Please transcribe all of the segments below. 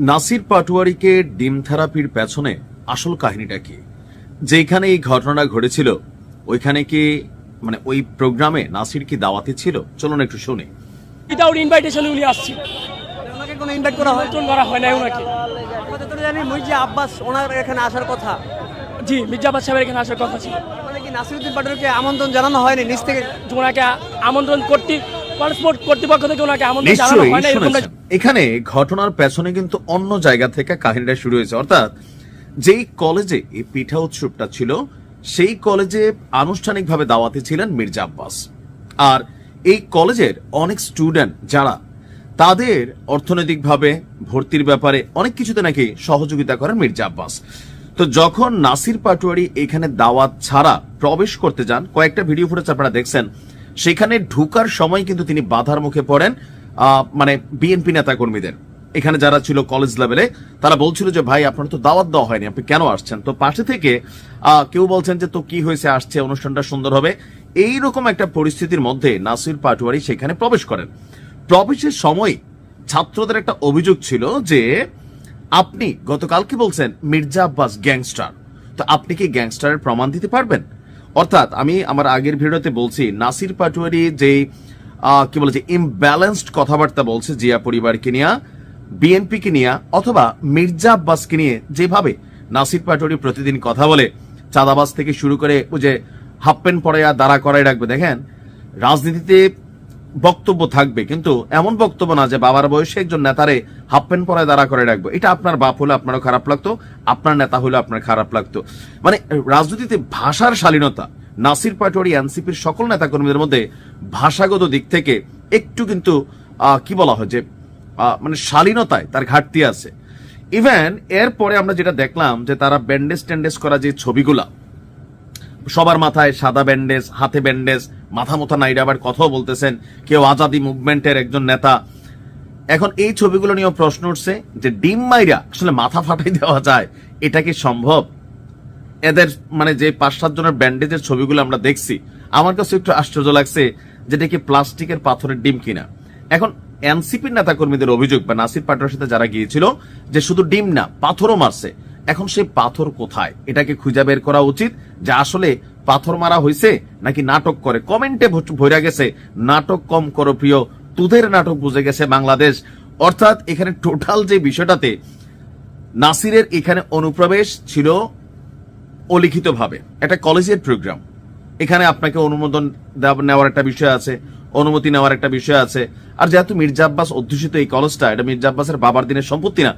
নাসির পাটোয়ারিকে ডিম থেরাপির পেছনে আসল কাহিনীটা কি? যেখানে এই ঘটনাটা ঘটেছিল ওইখানে কি মানে ওই প্রোগ্রামে নাসির কি দাওয়াতে ছিল? চলুন একটু শুনি। উইদাউট ইনভাইটেশন উনি আসছিল। ওনাকে কোনো ইনভাইট করা হয়? করা হয় না ওনাকে। যতদূর জানি মির্জা আব্বাস ওনার এখানে আসার কথা। জি, মির্জা আব্বাস সাহেবের এখানে আসার কথা ছিল। মানে কি নাসিরউদ্দিন পাটোয়ারিকে আমন্ত্রণ জানানো হয়নি নিজ থেকে? ওনাকে আমন্ত্রণ ট্রান্সপোর্ট কর্তৃপক্ষ থেকে ওনাকে আমন্ত্রণ জানানো হয় না। এরকম এখানে ঘটনার পেছনে কিন্তু অন্য জায়গা থেকে কাহিনীটা শুরু হয়েছে। অর্থাৎ যেই কলেজে এই পিঠা উৎসবটা ছিল সেই কলেজে আনুষ্ঠানিকভাবে দাওয়াতে ছিলেন মির্জা আব্বাস। আর এই কলেজের অনেক স্টুডেন্ট যারা তাদের অর্থনৈতিকভাবে ভর্তির ব্যাপারে অনেক কিছুতে নাকি সহযোগিতা করেন মির্জা আব্বাস। তো যখন নাসির পাটোয়ারি এখানে দাওয়াত ছাড়া প্রবেশ করতে যান, কয়েকটা ভিডিও ফুটেজ আপনারা দেখছেন, সেখানে ঢুকার সময় কিন্তু তিনি বাধার মুখে পড়েন মানে বিএনপি নেতা কর্মীদের। এখানে যারা ছিল কলেজ লেভেলে তারা বলছিল যে ভাই আপনার তো দাওয়াত দেওয়া হয়নি, আপনি কেন আসছেন? তো পাশে থেকে কেউ বলছেন যে তো কি হয়েছে, আসছে, অনুষ্ঠানটা সুন্দর হবে। এইরকম একটা পরিস্থিতির মধ্যে নাসির পাটোয়ারি সেখানে প্রবেশ করেন। প্রবেশের সময় ছাত্রদের একটা অভিযোগ ছিল যে আপনি গতকালকে বলছেন মির্জা আব্বাস গ্যাংস্টার, তো আপনি কি গ্যাংস্টারের প্রমাণ দিতে পারবেন? অর্থাৎ আমি আমার আগের ভিডিওতে বলছি নাসির পাটোয়ারি যে কি বলেছে ইমব্যালেন্সড কথাবার্তা বলছে জিয়া পরিবারকে নিয়ে, বিএনপিকে নিয়ে অথবা মির্জা আব্বাসকে নিয়ে যেভাবে নাসির পাটোয়ারি প্রতিদিন কথা বলে, চাঁদাবাজ থেকে শুরু করে ওই যে হাফ প্যান্ট পরাইয়া দাঁড়া করাই রাখবে। দেখেন, রাজনীতিতে বক্তব্য থাকবে কিন্তু এমন বক্তব্য না যে বাবার বয়সে একজন নেতারে হাফ প্যান্ট পরায় দাঁড়া করে রাখবো। এটা আপনার বাপ হলে আপনারও খারাপ লাগতো, আপনার নেতা হলে আপনার খারাপ লাগতো। মানে রাজনীতিতে ভাষার শালীনতা, নাসির পাটোয়ারি এনসিপির সকল নেতাকর্মীদের মধ্যে ভাষাগত দিক থেকে একটু কিন্তু কি বলা হয় যে মানে শালীনতায় তার ঘাটতি আছে। ইভেন এরপরে আমরা যেটা দেখলাম যে তারা ব্যান্ডেজ ট্যান্ডেজ করা যে ছবিগুলা, সবার মাথায় সাদা ব্যান্ডেজ, হাতে ব্যান্ডেজ, মাথা মোথা নাইডা আবার কথাও বলতেছেন, কেউ আজাদি মুভমেন্টের একজন নেতা। এখন এই ছবিগুলো নিয়েও প্রশ্ন উঠছে যে ডিম মাইরা আসলে মাথা ফাটাই দেওয়া যায়, এটা কি সম্ভব? এদের মানে যে 5-7 জনের ব্যান্ডেজের ছবিগুলো আমরা দেখছি, আমার কাছে একটু আশ্চর্য লাগছে যেটা কি প্লাস্টিকের পাথরের ডিম কিনা। এখন এনসিপির নেতা কর্মীদের অভিযোগ বা নাসির পাটোয়ারির সাথে যারা গিয়েছিল যে শুধু ডিম না পাথরও মারছে। এখন সেই পাথর কোথায়, এটাকে খুঁজে বের করা উচিত যে আসলে পাথর মারা হয়েছে নাকি নাটক করে। কমেন্টে ভরে গেছে নাটক কম করো প্রিয়, তুদের নাটক বুঝে গেছে বাংলাদেশ। অর্থাৎ এখানে টোটাল যে বিষয়টাতে নাসিরের এখানে অনুপ্রবেশ ছিল অলিখিত ভাবে, একটা কলেজের প্রোগ্রাম, এখানে আপনাকে অনুমোদন নেওয়ার একটা বিষয় আছে, অনুমতি নেওয়ার একটা বিষয় আছে। আর যেহেতু মির্জা আব্বাস অধ্যুষিত এই কলেজটা, এটা মির্জা আব্বাসের বাবার দিনের সম্পত্তি না,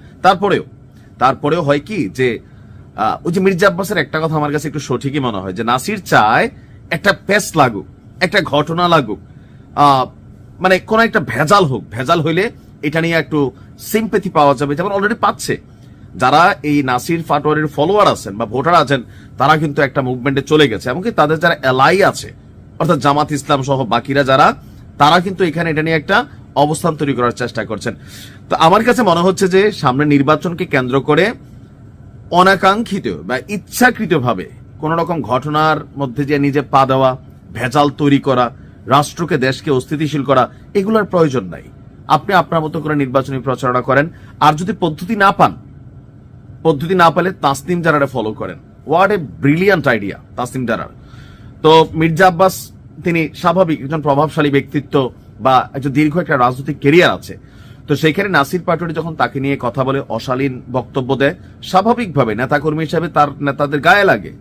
তারপরেও হয় কি যে ওই যে মির্জা আব্বাসের একটা কথা আমার কাছে একটু সঠিকই মনে হয় যে নাসির চায় একটা পেস লাগুক, একটা ঘটনা লাগুক, মানে কোন একটা ভেজাল হোক, ভেজাল হইলে এটা নিয়ে একটু সিম্পেথি পাওয়া যাবে, যেমন অলরেডি পাচ্ছে। যারা এই নাসির পাটোয়ারির ফলোয়ার আছেন বা ভোটার আছেন তারা কিন্তু একটা মুভমেন্টে চলে গেছে, এমনকি তাদের যারা এলাই আছে অর্থাৎ জামাত ইসলাম সহ বাকিরা যারা, তারা কিন্তু এখানে এটা নিয়ে একটা অবস্থান তৈরি করার চেষ্টা করছেন। তো আমার কাছে মনে হচ্ছে যে সামনে নির্বাচনকে কেন্দ্র করে অনাকাঙ্ক্ষিত বা ইচ্ছাকৃতভাবে কোন রকম ঘটনার মধ্যে যে নিজে পা দেওয়া, ভেজাল তৈরি করা, রাষ্ট্রকে দেশকে অস্থিতিশীল করা, এগুলোর প্রয়োজন নাই। আপনি আপনার মতো করে নির্বাচনী প্রচারণা করেন। আর যদি পদ্ধতি না পেলে তাসনিম জারারে ফলো করেন। What a brilliant idea Tasnim Jarar. তো মির্জা আব্বাস তিনি স্বাভাবিক একজন প্রভাবশালী ব্যক্তিত্ব বা একজন দীর্ঘ একটা রাজনৈতিক কেরিয়ার আছে। তো সেইখানে নাসির পাটোয়ারি যখন তাকে নিয়ে কথা বলে, অশালীন বক্তব্য দেয়, স্বাভাবিকভাবে নেতাকর্মী হিসাবে তার নেতাদের গায়ে লাগে।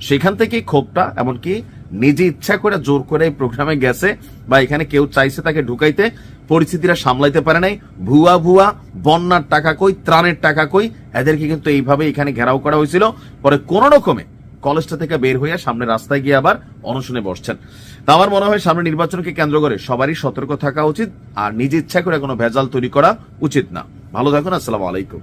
সেখান থেকে ক্ষোভটা, এমনকি নিজে ইচ্ছা করে জোর করে এই প্রোগ্রামে গেছে বা এখানে কেউ চাইছে তাকে ঢুকাইতে, পরিস্থিতিটা সামলাইতে পারে নাই। ভুয়া বন্যার টাকা কই, ত্রাণের টাকা কই, এদেরকে কিন্তু এইভাবে এখানে ঘেরাও করা হয়েছিল। পরে কোন রকমে কলেজটা থেকে বের হইয়া সামনে রাস্তায় গিয়ে আবার অনশনে বসছেন। তা আমার মনে হয় সামনে নির্বাচনকে কেন্দ্র করে সবারই সতর্ক থাকা উচিত, আর নিজে ইচ্ছা করে কোনো ভেজাল তৈরি করা উচিত না। ভালো থাকুন, আসসালামু আলাইকুম।